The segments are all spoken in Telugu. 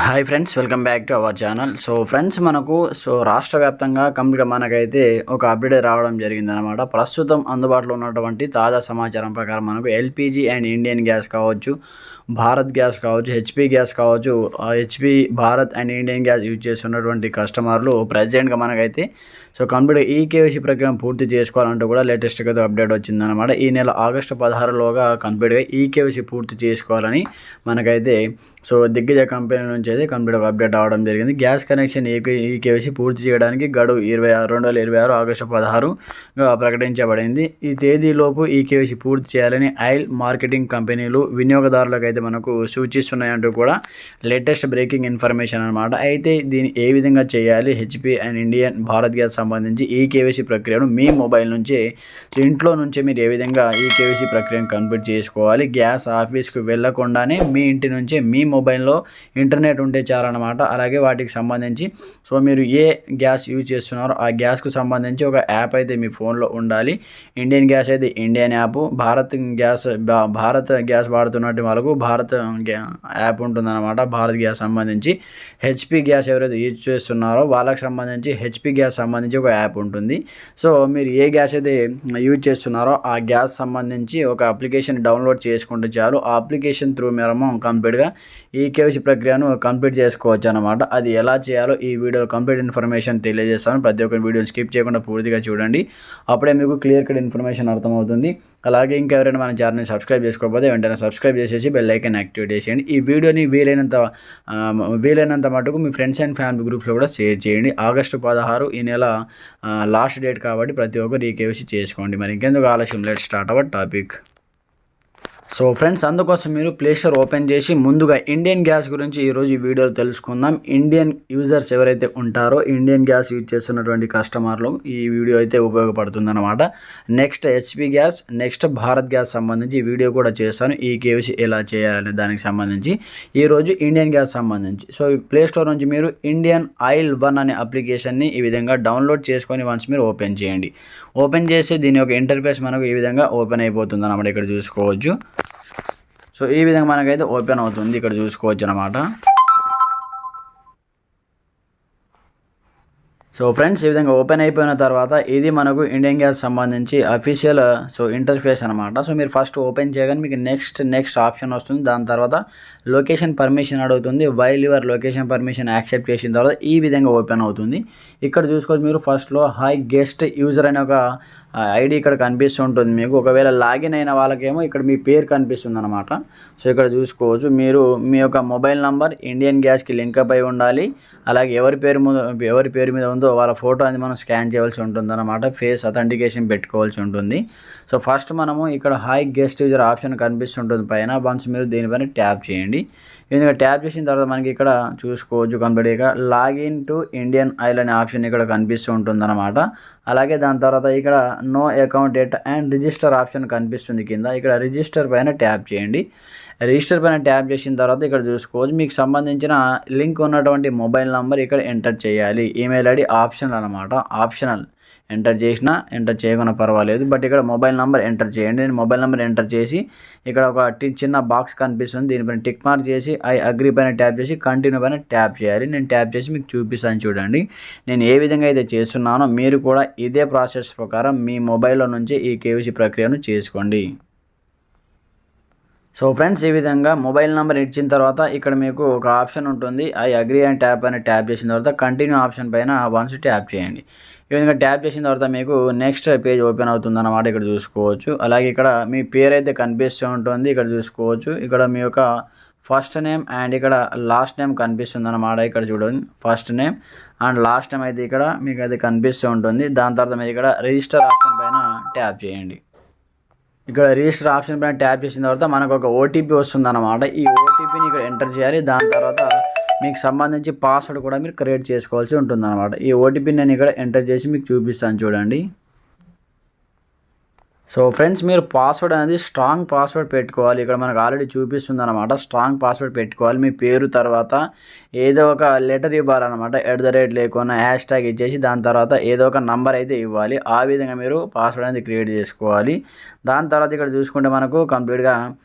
Hi friends, welcome back to our channel. Friends, మనకు రాష్ట్ర వ్యాప్తంగా కంప్లీట్గా మనకైతే ఒక అప్డేట్ రావడం జరిగిందనమాట. ప్రస్తుతం అందుబాటులో ఉన్నటువంటి తాజా సమాచారం ప్రకారం మనకు ఎల్పిజి అండ్ ఇండియన్ గ్యాస్ కావచ్చు, భారత్ గ్యాస్ కావచ్చు, హెచ్పి గ్యాస్ కావచ్చు, HP Bharat and Indian gas use చేస్తున్నటువంటి కస్టమర్లు ప్రజెంట్గా మనకైతే కంప్లీట్గా ఈకేవైసీ ప్రక్రియను పూర్తి చేసుకోవాలంటూ కూడా లేటెస్ట్గా అప్డేట్ వచ్చిందనమాట. ఈ నెల ఆగస్టు 16లోగా కంప్లీట్గా ఈకేవైసీ పూర్తి చేసుకోవాలని మనకైతే దిగ్గజ కంపెనీ నుంచి అయితే కంప్లీట్గా అప్డేట్ అవ్వడం జరిగింది. గ్యాస్ కనెక్షన్ ఈకేవైసీ పూర్తి చేయడానికి గడువు 2026 ఆగస్టు 16గా ప్రకటించబడింది. ఈ తేదీలోపు ఈకేవైసీ పూర్తి చేయాలని ఆయిల్ మార్కెటింగ్ కంపెనీలు వినియోగదారులకు అయితే మనకు సూచిస్తున్నాయంటూ కూడా లేటెస్ట్ బ్రేకింగ్ ఇన్ఫర్మేషన్ అనమాట. అయితే దీన్ని ఏ విధంగా చేయాలి, HP and Indian Bharat gas సంబంధించి ఈకేవైసీ ప్రక్రియను మీ మొబైల్ నుంచే ఇంట్లో నుంచే మీరు ఏ విధంగా ఈకేవైసీ ప్రక్రియను కంప్లీట్ చేసుకోవాలి, గ్యాస్ ఆఫీస్కి వెళ్ళకుండానే మీ ఇంటి నుంచే మీ మొబైల్లో ఇంటర్నెట్ ఉంటే చాలన్నమాట. అలాగే వాటికి సంబంధించి మీరు ఏ గ్యాస్ యూజ్ చేస్తున్నారో ఆ గ్యాస్కు సంబంధించి ఒక యాప్ అయితే మీ ఫోన్లో ఉండాలి. ఇండియన్ గ్యాస్ అయితే ఇండియన్ యాప్, భారత్ గ్యాస్ వాడుతున్నట్టు వాళ్ళకు భారత్ యాప్ ఉంటుందన్నమాట. భారత్ గ్యాస్ సంబంధించి హెచ్పి గ్యాస్ ఎవరైతే యూజ్ చేస్తున్నారో వాళ్ళకి సంబంధించి హెచ్పి గ్యాస్ సంబంధించి ఒక యాప్ ఉంటుంది. మీరు ఏ గ్యాస్ అయితే యూజ్ చేస్తున్నారో ఆ గ్యాస్ సంబంధించి ఒక అప్లికేషన్ డౌన్లోడ్ చేసుకుంటే చాలు. ఆ అప్లికేషన్ త్రూ మనము కంప్లీట్గా ఈకేవైసీ ప్రక్రియను కంప్లీట్ చేసుకోవచ్చు అనమాట. అది ఎలా చేయాలో ఈ వీడియోలో కంప్లీట్ ఇన్ఫర్మేషన్ తెలియజేస్తాను. ప్రతి ఒక్క వీడియోని స్కిప్ చేయకుండా పూర్తిగా చూడండి, అప్పుడే మీకు క్లియర్ కట్ ఇన్ఫర్మేషన్ అర్థమవుతుంది. అలాగే ఇంకెవరైనా మన ఛానల్ని సబ్స్క్రైబ్ చేసుకోకపోతే వెంటనే సబ్స్క్రైబ్ చేసేసి బెల్ ఐకాన్ యాక్టివేట్ చేసేయండి. ఈ వీడియోని వీలైనంత మటుకు మీ ఫ్రెండ్స్ అండ్ ఫ్యామిలీ గ్రూప్స్లో కూడా షేర్ చేయండి. ఆగస్టు 16 ఈ నెల లాస్ట్ డేట్ కాబట్టి ప్రతి ఒక్కరు ఈకేవైసీ చేసుకోండి. మరి ఇంకెందుకు ఆలస్యం, let's start our topic. Friends, అందుకోసం మీరు ప్లే స్టోర్ ఓపెన్ చేసి ముందుగా ఇండియన్ గ్యాస్ గురించి ఈరోజు ఈ వీడియోలో తెలుసుకుందాం. ఇండియన్ యూజర్స్ ఎవరైతే ఉంటారో, ఇండియన్ గ్యాస్ యూజ్ చేస్తున్నటువంటి కస్టమర్లు ఈ వీడియో అయితే ఉపయోగపడుతుందన్నమాట. Next HP gas, next Bharat gas సంబంధించి ఈ వీడియో కూడా చేస్తాను. ఈ కేవైసీ ఎలా చేయాలనే దానికి సంబంధించి ఈరోజు ఇండియన్ గ్యాస్ సంబంధించి ప్లే స్టోర్ నుంచి మీరు ఇండియన్ ఆయిల్ 1 అనే అప్లికేషన్ని ఈ విధంగా డౌన్లోడ్ చేసుకొని వన్స్ మీరు ఓపెన్ చేయండి. ఓపెన్ చేసి దీని యొక్క ఇంటర్ఫేస్ మనకు ఈ విధంగా ఓపెన్ అయిపోతుంది అన్నమాట. ఇక్కడ చూసుకోవచ్చు. ఈ విధంగా మనకైతే ఓపెన్ అవుతుంది, ఇక్కడ చూసుకోవచ్చు అనమాట. ఫ్రెండ్స్, ఈ విధంగా ఓపెన్ అయిపోయిన తర్వాత ఇది మనకు ఇండియన్ గ్యాస్ సంబంధించి అఫీషియల్ ఇంటర్ఫేస్ అనమాట. మీరు ఫస్ట్ ఓపెన్ చేయగానే మీకు నెక్స్ట్ ఆప్షన్ వస్తుంది. దాని తర్వాత లొకేషన్ పర్మిషన్ అడుగుతుంది. While your location permission accept చేసిన తర్వాత ఈ విధంగా ఓపెన్ అవుతుంది. ఇక్కడ చూసుకోవచ్చు మీరు ఫస్ట్లో హై గెస్ట్ యూజర్ అనే ఒక ఐడి ఇక్కడ కనిపిస్తూ ఉంటుంది మీకు. ఒకవేళ లాగిన్ అయిన వాళ్ళకేమో ఇక్కడ మీ పేరు కనిపిస్తుంది అనమాట. ఇక్కడ చూసుకోవచ్చు. మీరు మీ యొక్క మొబైల్ నంబర్ ఇండియన్ గ్యాస్కి లింకప్ అయి ఉండాలి. అలాగే ఎవరి పేరు మీద ఉందో వాళ్ళ ఫోటో అనేది మనం స్కాన్ చేయవలసి ఉంటుంది అనమాట. ఫేస్ అథెంటికేషన్ పెట్టుకోవాల్సి ఉంటుంది. ఫస్ట్ మనము ఇక్కడ హై గెస్ట్ యూజర్ ఆప్షన్ కనిపిస్తుంటుంది పైన. వన్స్ మీరు దీనిపైన ట్యాప్ చేయండి. ఎందుకంటే ట్యాప్ చేసిన తర్వాత మనకి ఇక్కడ చూసుకోవచ్చు కంప్లీట్ ఇక్కడ లాగిన్ టు ఇండియన్ ఆయిల్ అనే ఆప్షన్ ఇక్కడ కనిపిస్తూ ఉంటుంది అనమాట. అలాగే దాని తర్వాత ఇక్కడ no account data and register option కనిపిస్తుంది కింద. ఇక్కడ రిజిస్టర్ పైన ట్యాప్ చేయండి. రిజిస్టర్ పైన ట్యాప్ చేసిన తర్వాత ఇక్కడ చూసుకోవచ్చు మీకు సంబంధించిన లింక్ ఉన్నటువంటి మొబైల్ నెంబర్ ఇక్కడ ఎంటర్ చేయాలి. ఈమెయిల్ ఐడి ఆప్షనల్ అనమాట. ఆప్షనల్ ఎంటర్ చేయకుండా పర్వాలేదు, బట్ ఇక్కడ మొబైల్ నెంబర్ ఎంటర్ చేయండి. నేను మొబైల్ నెంబర్ ఎంటర్ చేసి ఇక్కడ ఒక చిన్న బాక్స్ కనిపిస్తుంది. దీనిపైన టిక్ మార్క్ చేసి ఐ అగ్రీ పైన ట్యాప్ చేసి కంటిన్యూ పైన ట్యాప్ చేయాలి. నేను ట్యాప్ చేసి మీకు చూపిస్తాను చూడండి. నేను ఏ విధంగా అయితే చేస్తున్నానో మీరు కూడా ఇదే ప్రాసెస్ ప్రకారం మీ మొబైల్లో నుంచి ఈ కేవైసీ ప్రక్రియను చేసుకోండి. ఫ్రెండ్స్, ఈ విధంగా మొబైల్ నెంబర్ ఇచ్చిన తర్వాత ఇక్కడ మీకు ఒక ఆప్షన్ ఉంటుంది. ఐ అగ్రీ అండ్ ట్యాప్ అని ట్యాప్ చేసిన తర్వాత కంటిన్యూ ఆప్షన్ పైన వన్స్ ట్యాప్ చేయండి. ఈ విధంగా ట్యాప్ చేసిన తర్వాత మీకు నెక్స్ట్ పేజ్ ఓపెన్ అవుతుంది అన్నమాట. ఇక్కడ చూసుకోవచ్చు. అలాగే ఇక్కడ మీ పేరు అయితే కనిపిస్తూ ఉంటుంది. ఇక్కడ చూసుకోవచ్చు. ఇక్కడ మీ యొక్క ఫస్ట్ నేమ్ అండ్ ఇక్కడ లాస్ట్ నేమ్ కనిపిస్తుంది అన్నమాట. ఇక్కడ చూడండి, first name and last name అయితే ఇక్కడ మీకు అయితే కనిపిస్తూ ఉంటుంది. దాని తర్వాత మీరు ఇక్కడ రిజిస్టర్ ఆప్షన్ పైన ట్యాప్ చేయండి. ఇక్కడ రిజిస్టర్ ఆప్షన్ పైన ట్యాప్ చేసిన తర్వాత మనకు ఒక ఓటీపీ వస్తుంది అన్నమాట. ఈ ఓటీపీని ఇక్కడ ఎంటర్ చేయాలి. దాని తర్వాత మీకు సంబంధించి పాస్వర్డ్ కూడా మీరు క్రియేట్ చేసుకోవాల్సి ఉంటుంది అన్నమాట. ఈ ఓటీపీని నేను ఇక్కడ ఎంటర్ చేసి మీకు చూపిస్తాను చూడండి. ఫ్రెండ్స్, మీరు పాస్వర్డ్ అనేది స్ట్రాంగ్ పాస్వర్డ్ పెట్టుకోవాలి. ఇక్కడ మనకు ఆల్రెడీ చూపిస్తుంది అనమాట. స్ట్రాంగ్ పాస్వర్డ్ పెట్టుకోవాలి. మీ పేరు తర్వాత ఏదో ఒక లెటర్ ఇవ్వాలన్నమాట. @ లేకుండా హ్యాష్ ట్యాగ్ ఇచ్చేసి దాని తర్వాత ఏదో ఒక నంబర్ అయితే ఇవ్వాలి. ఆ విధంగా మీరు పాస్వర్డ్ అనేది క్రియేట్ చేసుకోవాలి. దాని తర్వాత ఇక్కడ చూసుకుంటే మనకు కంప్లీట్గా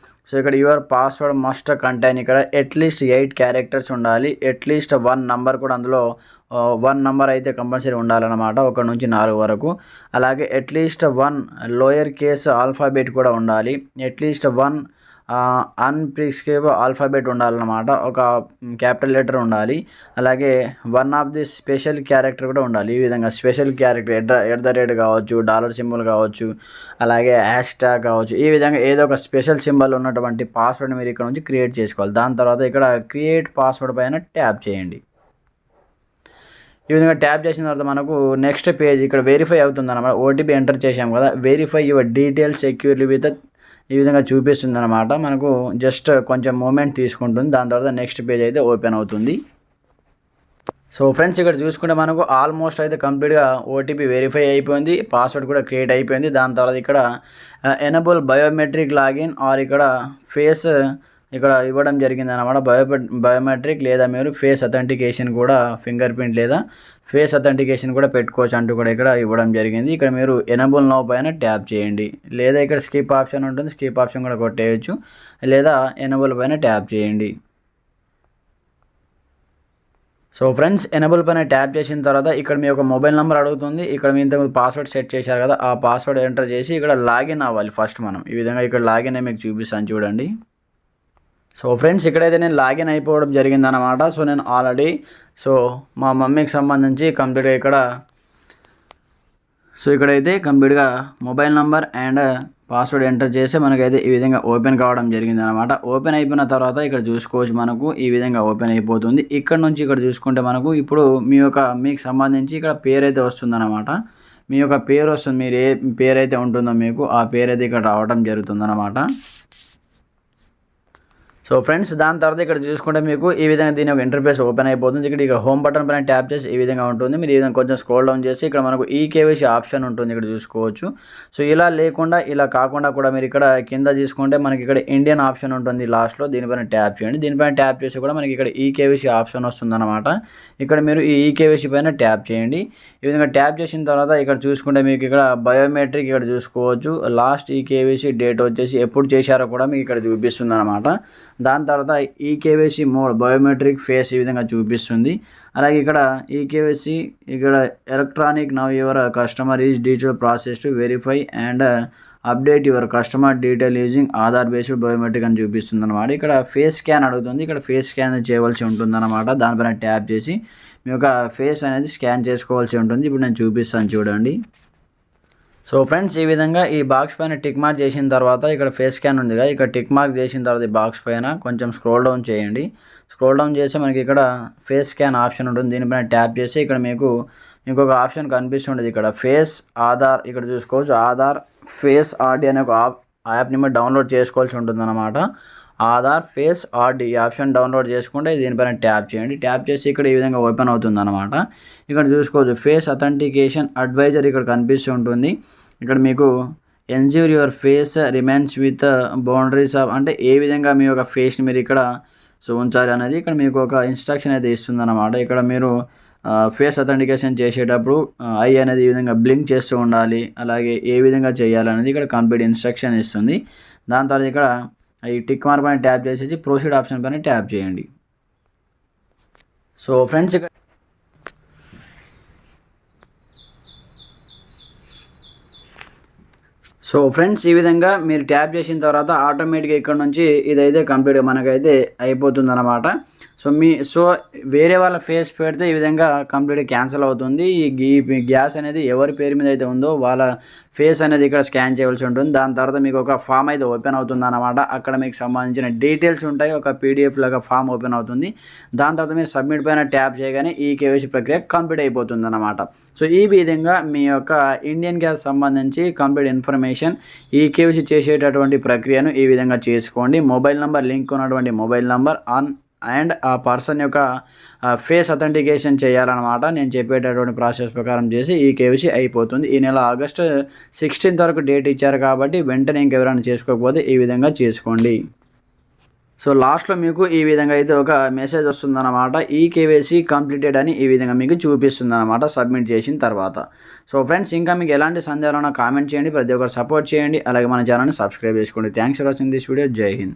సో ఇక్కడ యువర్ పాస్వర్డ్ మస్ట్ కంటైన్ ఇక్కడ అట్లీస్ట్ 8 క్యారెక్టర్స్ ఉండాలి. అట్లీస్ట్ 1 నంబర్ కూడా అందులో 1 నంబర్ అయితే కంపల్సరీ ఉండాలన్నమాట, 1 నుంచి 4 వరకు. అలాగే అట్లీస్ట్ 1 లోయర్ కేస్ ఆల్ఫాబెట్ కూడా ఉండాలి. అట్లీస్ట్ 1 అన్‌ప్రిస్క్రైబ్ ఆల్ఫాబెట్ ఉండాలన్నమాట, ఒక క్యాపిటల్ లెటర్ ఉండాలి. అలాగే 1 ఆఫ్ ది స్పెషల్ క్యారెక్టర్ కూడా ఉండాలి. ఈ విధంగా special character at the rate కావచ్చు, డాలర్ సింబల్ కావచ్చు, అలాగే హ్యాష్ ట్యాగ్ కావచ్చు. ఈ విధంగా ఏదో ఒక స్పెషల్ సింబల్ ఉన్నటువంటి పాస్వర్డ్ని మీరు ఇక్కడ నుంచి క్రియేట్ చేసుకోవాలి. దాని తర్వాత ఇక్కడ క్రియేట్ పాస్వర్డ్ పైన ట్యాప్ చేయండి. ఈ విధంగా ట్యాప్ చేసిన తర్వాత మనకు నెక్స్ట్ పేజ్ ఇక్కడ వెరిఫై అవుతుంది అన్నమాట. ఓటీపీ ఎంటర్ చేసాం కదా, verify your details securely with ఈ విధంగా చూపిస్తుంది అనమాట. మనకు జస్ట్ కొంచెం మూమెంట్ తీసుకుంటుంది. దాని తర్వాత నెక్స్ట్ పేజ్ అయితే ఓపెన్ అవుతుంది. సో ఫ్రెండ్స్ ఇక్కడ చూసుకుంటే మనకు ఆల్మోస్ట్ అయితే కంప్లీట్గా ఓటీపీ వెరిఫై అయిపోయింది, పాస్వర్డ్ కూడా క్రియేట్ అయిపోయింది. దాని తర్వాత ఇక్కడ ఎనబుల్ బయోమెట్రిక్ లాగిన్ ఆర్ ఇక్కడ ఫేస్ ఇక్కడ ఇవ్వడం జరిగింది అనమాట. బయోమెట్రిక్ లేదా మీరు ఫేస్ అథెంటికేషన్ కూడా ఫింగర్ ప్రింట్ లేదా ఫేస్ అథెంటికేషన్ కూడా పెట్టుకోవచ్చు అంటూ కూడా ఇక్కడ ఇవ్వడం జరిగింది. ఇక్కడ మీరు ఎనబుల్ నౌ పైన ట్యాప్ చేయండి, లేదా ఇక్కడ స్కిప్ ఆప్షన్ ఉంటుంది, స్కిప్ ఆప్షన్ కూడా కొట్టేయచ్చు, లేదా ఎనబుల్ పైన ట్యాప్ చేయండి. సో ఫ్రెండ్స్ ఎనబుల్ పైన ట్యాప్ చేసిన తర్వాత ఇక్కడ మీ యొక్క మొబైల్ నెంబర్ అడుగుతుంది. ఇక్కడ మీ ఇంతకు పాస్వర్డ్ సెట్ చేశారు కదా, ఆ పాస్వర్డ్ ఎంటర్ చేసి ఇక్కడ లాగిన్ అవ్వాలి ఫస్ట్ మనం. ఈ విధంగా ఇక్కడ లాగిన్ అయ్యి మీకు చూపిస్తాను చూడండి. సో ఫ్రెండ్స్ ఇక్కడైతే నేను లాగిన్ అయిపోవడం జరిగిందనమాట. సో నేను ఆల్రెడీ మా మమ్మీకి సంబంధించి కంప్లీట్గా ఇక్కడైతే కంప్లీట్గా mobile number and password enter చేస్తే మనకైతే ఈ విధంగా ఓపెన్ కావడం జరిగింది అనమాట. ఓపెన్ అయిపోయిన తర్వాత ఇక్కడ చూసుకోవచ్చు మనకు ఈ విధంగా ఓపెన్ అయిపోతుంది. ఇక్కడ నుంచి ఇక్కడ చూసుకుంటే మనకు ఇప్పుడు మీకు సంబంధించి ఇక్కడ పేరు అయితే వస్తుందన్నమాట. మీ యొక్క పేరు వస్తుంది, మీరు ఏ పేరు అయితే ఉంటుందో మీకు ఆ పేరు అయితే ఇక్కడ రావడం జరుగుతుందన్నమాట. సో ఫ్రెండ్స్ దాని తర్వాత ఇక్కడ చూసుకుంటే మీకు ఈ విధంగా దీని ఒక ఇంటర్ఫేస్ ఓపెన్ అయిపోతుంది. ఇక్కడ హోమ్ బటన్ పైన ట్యాప్ చేసి ఈ విధంగా ఉంటుంది. మీరు ఈ విధంగా కొంచెం స్క్రోల్ డౌన్ చేసి ఇక్కడ మనకు ఈకేవైసీ ఆప్షన్ ఉంటుంది, ఇక్కడ చూసుకోవచ్చు. సో ఇలా కాకుండా కూడా మీరు ఇక్కడ కింద చూసుకుంటే మనకి ఇక్కడ ఇండియన్ ఆప్షన్ ఉంటుంది లాస్ట్లో, దీనిపైన ట్యాప్ చేయండి. దీనిపైన ట్యాప్ చేసి కూడా మనకి ఇక్కడ ఈకేవైసీ ఆప్షన్ వస్తుందన్నమాట. ఇక్కడ మీరు ఈ ఈకేవైసీ పైన ట్యాప్ చేయండి. ఈ విధంగా ట్యాప్ చేసిన తర్వాత ఇక్కడ చూసుకుంటే మీకు ఇక్కడ బయోమెట్రిక్ ఇక్కడ చూసుకోవచ్చు. లాస్ట్ ఈకేవైసీ డేట్ వచ్చేసి ఎప్పుడు చేశారో కూడా మీకు ఇక్కడ చూపిస్తుంది అనమాట. దాని తర్వాత ఈకేవైసీ మోడ్ బయోమెట్రిక్ ఫేస్ ఈ విధంగా చూపిస్తుంది. అలాగే ఇక్కడ ఈకేవైసీ ఇక్కడ electronic now your customer is digital process to verify and update your customer detail using Aadhaar based biometric అని చూపిస్తుంది అనమాట. ఇక్కడ ఫేస్ స్కాన్ అడుగుతుంది, ఇక్కడ ఫేస్ స్కాన్ చేయవలసి ఉంటుంది అనమాట. దానిపైన ట్యాప్ చేసి మీ యొక్క ఫేస్ అనేది స్కాన్ చేసుకోవాల్సి ఉంటుంది. ఇప్పుడు నేను చూపిస్తాను చూడండి. సో ఫ్రెండ్స్ ఈ విధంగా ఈ బాక్స్ పైన టిక్ మార్క్ చేసిన తర్వాత ఇక్కడ ఫేస్ స్కాన్ ఉంది కదా, ఇక్కడ టిక్ మార్క్ చేసిన తర్వాత ఈ బాక్స్ పైన కొంచెం స్క్రోల్ డౌన్ చేయండి. స్క్రోల్ డౌన్ చేసి మనకి ఇక్కడ ఫేస్ స్కాన్ ఆప్షన్ ఉంటుంది, దీనిపైన ట్యాప్ చేసి ఇక్కడ మీకు ఇంకొక ఆప్షన్ కనిపిస్తుంటుంది. ఇక్కడ ఫేస్ ఆధార్ ఇక్కడ చూసుకోవచ్చు. ఆధార్ ఫేస్ ఆర్డీ అనే ఒక యాప్ని మీరు డౌన్లోడ్ చేసుకోవాల్సి ఉంటుంది అన్నమాట. ఆధార్ ఫేస్ ఆర్డీ ఈ ఆప్షన్ డౌన్లోడ్ చేసుకుంటే దీనిపైన ట్యాప్ చేయండి. ట్యాప్ చేసి ఇక్కడ ఈ విధంగా ఓపెన్ అవుతుంది అనమాట. ఇక్కడ చూసుకోవచ్చు ఫేస్ అథెంటికేషన్ అడ్వైజర్ ఇక్కడ కనిపిస్తూ ఉంటుంది. ఇక్కడ మీకు ensure your face remains with boundaries of అంటే ఏ విధంగా మీ యొక్క ఫేస్ని మీరు ఇక్కడ ఉంచాలి అనేది ఇక్కడ మీకు ఒక ఇన్స్ట్రక్షన్ అయితే ఇస్తుంది అన్నమాట. ఇక్కడ మీరు ఫేస్ అథెంటికేషన్ చేసేటప్పుడు ఐ అనేది ఈ విధంగా బ్లింక్ చేస్తూ ఉండాలి, అలాగే ఏ విధంగా చేయాలనేది ఇక్కడ కంప్లీట్ ఇన్స్ట్రక్షన్ ఇస్తుంది. దాని తర్వాత ఇక్కడ ఈ టిక్ మార్క్ పైన ట్యాప్ చేసేసి ప్రొసీడ్ ఆప్షన్ పైన ట్యాప్ చేయండి. సో ఫ్రెండ్స్ ఇక్కడ ఈ విధంగా మీరు ట్యాప్ చేసిన తర్వాత ఆటోమేటిక్గా ఇక్కడ నుంచి ఇదైతే కంప్లీట్గా మనకైతే అయిపోతుంది అన్నమాట. సో వేరే వాళ్ళ ఫేస్ పెడితే ఈ విధంగా కంప్లీట్గా క్యాన్సిల్ అవుతుంది. ఈ గ్యాస్ అనేది ఎవరి పేరు మీద అయితే ఉందో వాళ్ళ ఫేస్ అనేది ఇక్కడ స్కాన్ చేయవలసి ఉంటుంది. దాని తర్వాత మీకు ఒక ఫామ్ అయితే ఓపెన్ అవుతుంది అన్నమాట. అక్కడ మీకు సంబంధించిన డీటెయిల్స్ ఉంటాయి, ఒక పీడిఎఫ్ లాగా ఫామ్ ఓపెన్ అవుతుంది. దాని తర్వాత మీరు సబ్మిట్ పైన ట్యాప్ చేయగానే ఈ కేవైసీ ప్రక్రియ కంప్లీట్ అయిపోతుంది అన్నమాట. సో ఈ విధంగా మీ యొక్క ఇండియన్ గ్యాస్ సంబంధించి కంప్లీట్ ఇన్ఫర్మేషన్ ఈ కేవైసీ చేసేటటువంటి ప్రక్రియను ఈ విధంగా చేసుకోండి. మొబైల్ నెంబర్ లింక్ ఉన్నటువంటి మొబైల్ నెంబర్ అండ్ ఆ పర్సన్ యొక్క ఫేస్ అథెంటికేషన్ చేయాలన్నమాట. నేను చెప్పేటటువంటి ప్రాసెస్ ప్రకారం చేసి ఈ కేవైసీ అయిపోతుంది. ఈ నెల ఆగస్టు 16 వరకు డేట్ ఇచ్చారు కాబట్టి వెంటనే ఇంకెవరైనా చేసుకోకపోతే ఈ విధంగా చేసుకోండి. సో లాస్ట్లో మీకు ఈ విధంగా అయితే ఒక మెసేజ్ వస్తుందన్నమాట, ఈ కేవైసీ కంప్లీటెడ్ అని ఈ విధంగా మీకు చూపిస్తుంది అనమాట సబ్మిట్ చేసిన తర్వాత. సో ఫ్రెండ్స్, ఇంకా మీకు ఎలాంటి సందేహాలు కామెంట్ చేయండి, ప్రతి ఒక్కరు సపోర్ట్ చేయండి, అలాగే మన ఛానల్ని సబ్స్క్రైబ్ చేసుకోండి. Thanks for watching this video. జై హింద్.